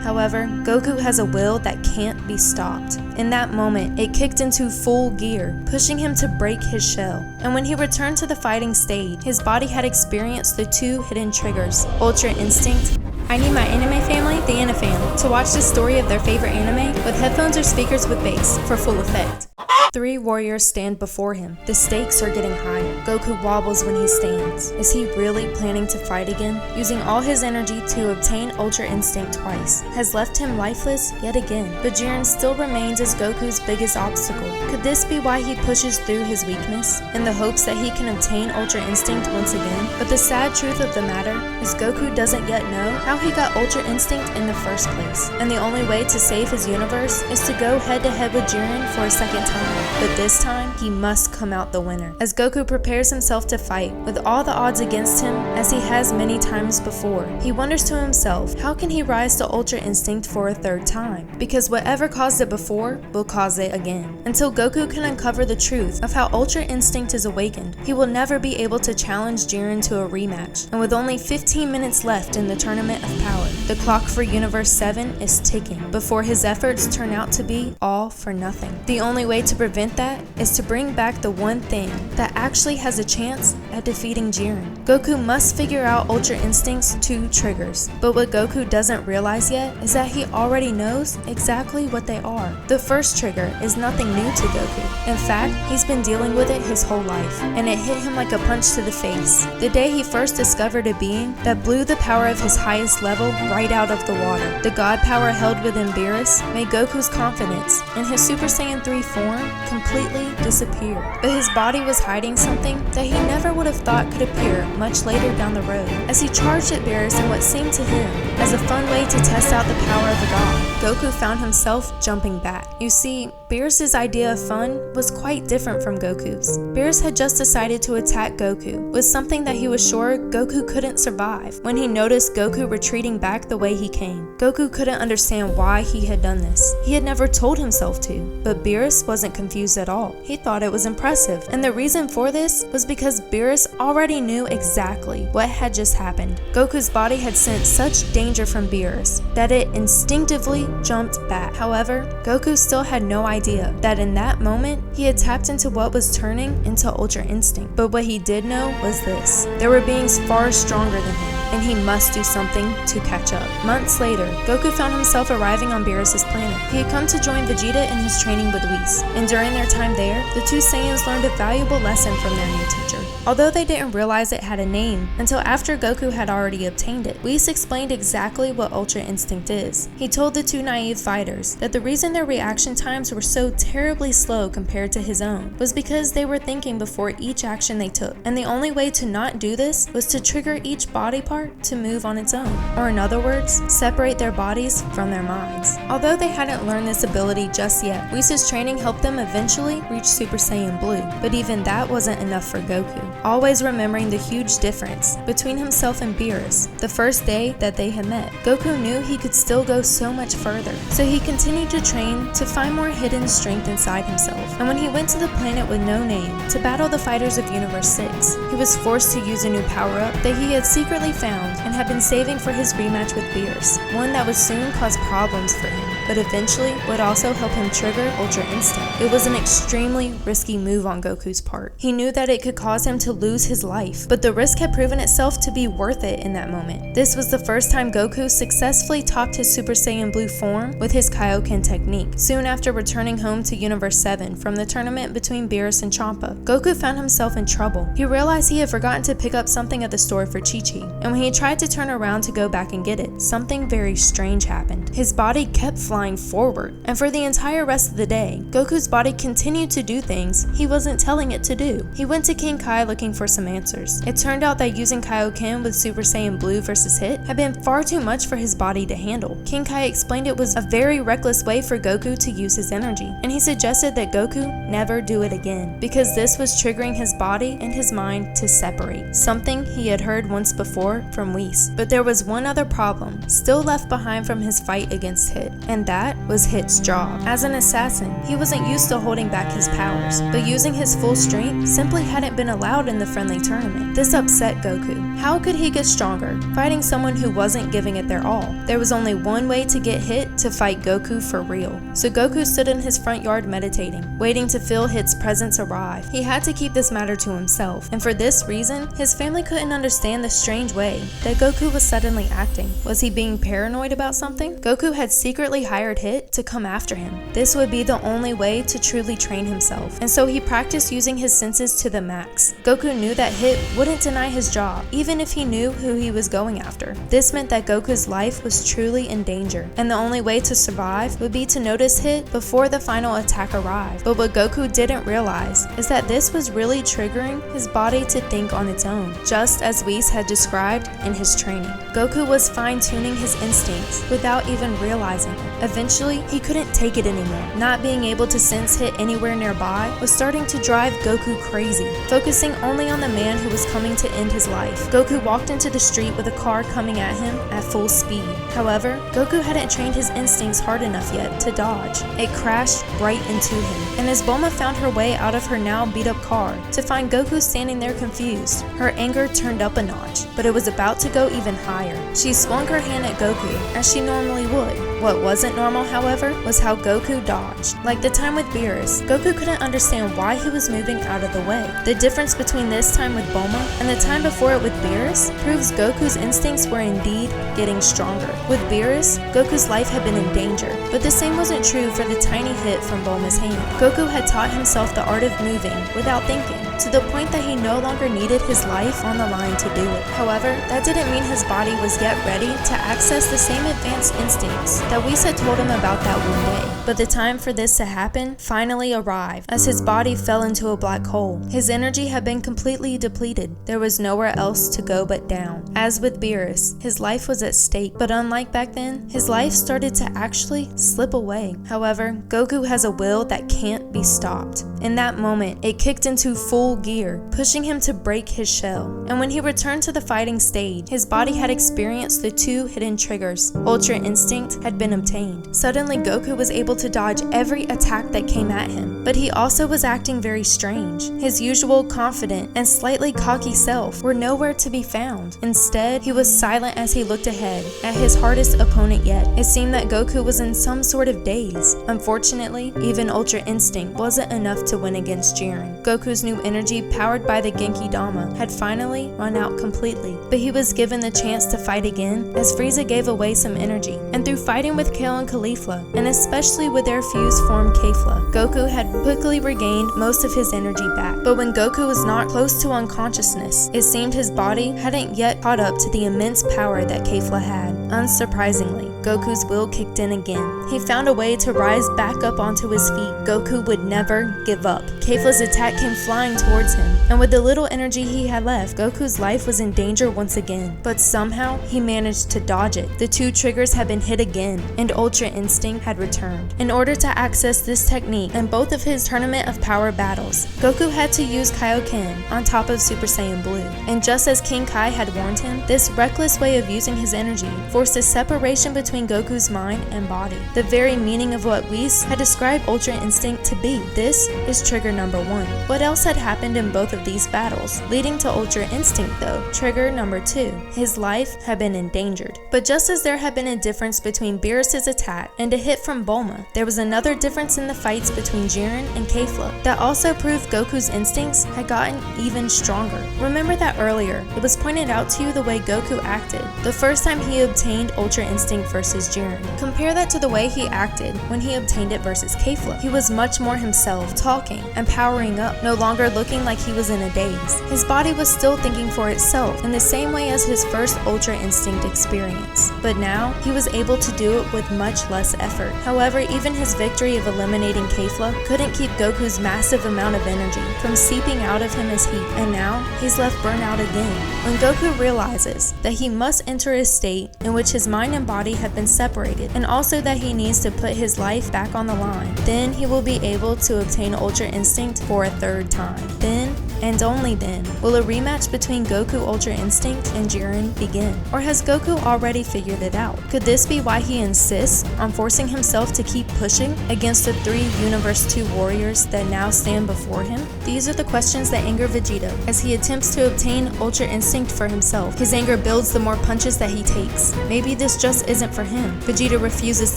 However, Goku has a will that can't be stopped. In that moment, it kicked into full gear, pushing him to break his shell. And when he returned to the fighting stage, his body had experienced the two hidden triggers, Ultra Instinct. I need my anime family, the Anifam, to watch the story of their favorite anime with headphones or speakers with bass for full effect. 3 warriors stand before him. The stakes are getting higher. Goku wobbles when he stands. Is he really planning to fight again? Using all his energy to obtain Ultra Instinct twice has left him lifeless yet again. But Jiren still remains as Goku's biggest obstacle. Could this be why he pushes through his weakness, in the hopes that he can obtain Ultra Instinct once again? But the sad truth of the matter is Goku doesn't yet know how he got Ultra Instinct in the first place. And the only way to save his universe is to go head to head with Jiren for a second time. But this time, he must come out the winner. As Goku prepares himself to fight, with all the odds against him, as he has many times before, he wonders to himself, how can he rise to Ultra Instinct for a third time? Because whatever caused it before, will cause it again. Until Goku can uncover the truth of how Ultra Instinct is awakened, he will never be able to challenge Jiren to a rematch. And with only 15 minutes left in the Tournament of Power, the clock for Universe 7 is ticking, before his efforts turn out to be all for nothing. The only way to prevent that is to bring back the one thing that actually has a chance at defeating Jiren. Goku must figure out Ultra Instinct's 2 triggers, but what Goku doesn't realize yet is that he already knows exactly what they are. The first trigger is nothing new to Goku. In fact, he's been dealing with it his whole life, and it hit him like a punch to the face. The day he first discovered a being that blew the power of his highest level right out of the water. The god power held within Beerus made Goku's confidence in his Super Saiyan 3 form completely disappeared. But his body was hiding something that he never would have thought could appear much later down the road. As he charged at Beerus in what seemed to him as a fun way to test out the power of a god, Goku found himself jumping back. You see, Beerus' idea of fun was quite different from Goku's. Beerus had just decided to attack Goku with something that he was sure Goku couldn't survive. When he noticed Goku retreating back the way he came, Goku couldn't understand why he had done this. He had never told himself to, but Beerus wasn't confused at all. He thought it was impressive, and the reason for this was because Beerus already knew exactly what had just happened. Goku's body had sensed such danger from Beerus that it instinctively jumped back. However, Goku still had no idea that in that moment, he had tapped into what was turning into Ultra Instinct. But what he did know was this: there were beings far stronger than him, and he must do something to catch up. Months later, Goku found himself arriving on Beerus' planet. He had come to join Vegeta in his training with Whis, and during their time there, the two Saiyans learned a valuable lesson from their new teacher. Although they didn't realize it had a name until after Goku had already obtained it, Whis explained exactly what Ultra Instinct is. He told the two naive fighters that the reason their reaction times were so terribly slow compared to his own was because they were thinking before each action they took, and the only way to not do this was to trigger each body part to move on its own, or in other words, separate their bodies from their minds. Although they hadn't learned this ability just yet, Whis' training helped them eventually reach Super Saiyan Blue, but even that wasn't enough for Goku. Always remembering the huge difference between himself and Beerus, the first day that they had met, Goku knew he could still go so much further, so he continued to train to find more hidden strength inside himself. And when he went to the planet with no name to battle the fighters of Universe 6, he was forced to use a new power-up that he had secretly found and had been saving for his rematch with Beerus, one that would soon cause problems for him, but eventually would also help him trigger Ultra Instinct. It was an extremely risky move on Goku's part. He knew that it could cause him to lose his life, but the risk had proven itself to be worth it in that moment. This was the first time Goku successfully topped his Super Saiyan Blue form with his Kaioken technique. Soon after returning home to Universe 7 from the tournament between Beerus and Champa, Goku found himself in trouble. He realized he had forgotten to pick up something at the store for Chi-Chi, and when he tried to turn around to go back and get it, something very strange happened. His body kept flying forward, and for the entire rest of the day, Goku's body continued to do things he wasn't telling it to do. He went to King Kai looking for some answers. It turned out that using Kaioken with Super Saiyan Blue versus Hit had been far too much for his body to handle. King Kai explained it was a very reckless way for Goku to use his energy, and he suggested that Goku never do it again, because this was triggering his body and his mind to separate, something he had heard once before from Whis. But there was one other problem still left behind from his fight against Hit, and that was Hit's jaw. As an assassin, he wasn't used to holding back his powers, but using his full strength simply hadn't been allowed out in the friendly tournament. This upset Goku. How could he get stronger, fighting someone who wasn't giving it their all? There was only one way to get Hit to fight Goku for real. So Goku stood in his front yard meditating, waiting to feel Hit's presence arrive. He had to keep this matter to himself, and for this reason, his family couldn't understand the strange way that Goku was suddenly acting. Was he being paranoid about something? Goku had secretly hired Hit to come after him. This would be the only way to truly train himself, and so he practiced using his senses to the max. Goku knew that Hit wouldn't deny his job, even if he knew who he was going after. This meant that Goku's life was truly in danger, and the only way to survive would be to notice Hit before the final attack arrived. But what Goku didn't realize is that this was really triggering his body to think on its own, just as Whis had described in his training. Goku was fine-tuning his instincts without even realizing it. Eventually, he couldn't take it anymore. Not being able to sense Hit anywhere nearby was starting to drive Goku crazy, focusing only on the man who was coming to end his life. Goku walked into the street with a car coming at him at full speed. However, Goku hadn't trained his instincts hard enough yet to dodge. It crashed right into him, and as Bulma found her way out of her now beat-up car to find Goku standing there confused, her anger turned up a notch, but it was about to go even higher. She swung her hand at Goku, as she normally would. What wasn't normal, however, was how Goku dodged. Like the time with Beerus, Goku couldn't understand why he was moving out of the way. The difference between this time with Bulma and the time before it with Beerus proves Goku's instincts were indeed getting stronger. With Beerus, Goku's life had been in danger, but the same wasn't true for the tiny hit from Bulma's hand. Goku had taught himself the art of moving without thinking, to the point that he no longer needed his life on the line to do it. However, that didn't mean his body was yet ready to access the same advanced instincts that Whis had told him about that one day. But the time for this to happen finally arrived, as his body fell into a black hole. His energy had been completely depleted. There was nowhere else to go but down. As with Beerus, his life was at stake, but unlike back then, his life started to actually slip away. However, Goku has a will that can't be stopped. In that moment, it kicked into full gear, pushing him to break his shell. And when he returned to the fighting stage, his body had experienced the two hidden triggers. Ultra Instinct had been obtained. Suddenly, Goku was able to dodge every attack that came at him, but he also was acting very strange. His usual confident and slightly cocky self were nowhere to be found. Instead, he was silent as he looked ahead at his hardest opponent yet. It seemed that Goku was in some sort of daze. Unfortunately, even Ultra Instinct wasn't enough to win against Jiren. Goku's new energy, powered by the Genki Dama, had finally run out completely, but he was given the chance to fight again as Frieza gave away some energy. And through fighting with Kale and Caulifla, and especially with their fused form Kefla, Goku had quickly regained most of his energy back. But when Goku was not close to unconsciousness, it seemed his body hadn't yet caught up to the immense power that Kefla had. Unsurprisingly, Goku's will kicked in again. He found a way to rise back up onto his feet. Goku would never give up. Kefla's attack came flying towards him, and with the little energy he had left, Goku's life was in danger once again. But somehow, he managed to dodge it. The two triggers had been hit again, and Ultra Instinct had returned. In order to access this technique in both of his Tournament of Power battles, Goku had to use Kaioken on top of Super Saiyan Blue. And just as King Kai had warned him, this reckless way of using his energy forced a separation between Goku's mind and body, the very meaning of what Whis had described Ultra Instinct to be. This is trigger number 1. What else had happened in both of these battles, leading to Ultra Instinct though? Trigger number 2. His life had been endangered. But just as there had been a difference between Beerus' attack and a hit from Bulma, there was another difference in the fights between Jiren and Kefla that also proved Goku's instincts had gotten even stronger. Remember that earlier, it was pointed out to you the way Goku acted the first time he obtained Ultra Instinct versus Jiren. Compare that to the way he acted when he obtained it versus Kefla. He was much more himself, talking and powering up, no longer looking like he was in a daze. His body was still thinking for itself in the same way as his first Ultra Instinct experience, but now he was able to do it with much less effort. However, even his victory of eliminating Kefla couldn't keep Goku's massive amount of energy from seeping out of him as heat, and now he's left burnt out again. When Goku realizes that he must enter a state in which his mind and body have been separated, and also that he needs to put his life back on the line, then he will be able to obtain Ultra Instinct for a third time. Then and only then, will a rematch between Goku Ultra Instinct and Jiren begin. Or has Goku already figured it out? Could this be why he insists on forcing himself to keep pushing against the 3 Universe 2 warriors that now stand before him? These are the questions that anger Vegeta as he attempts to obtain Ultra Instinct for himself. His anger builds the more punches that he takes. Maybe this just isn't for him. Vegeta refuses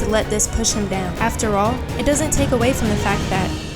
to let this push him down. After all, it doesn't take away from the fact that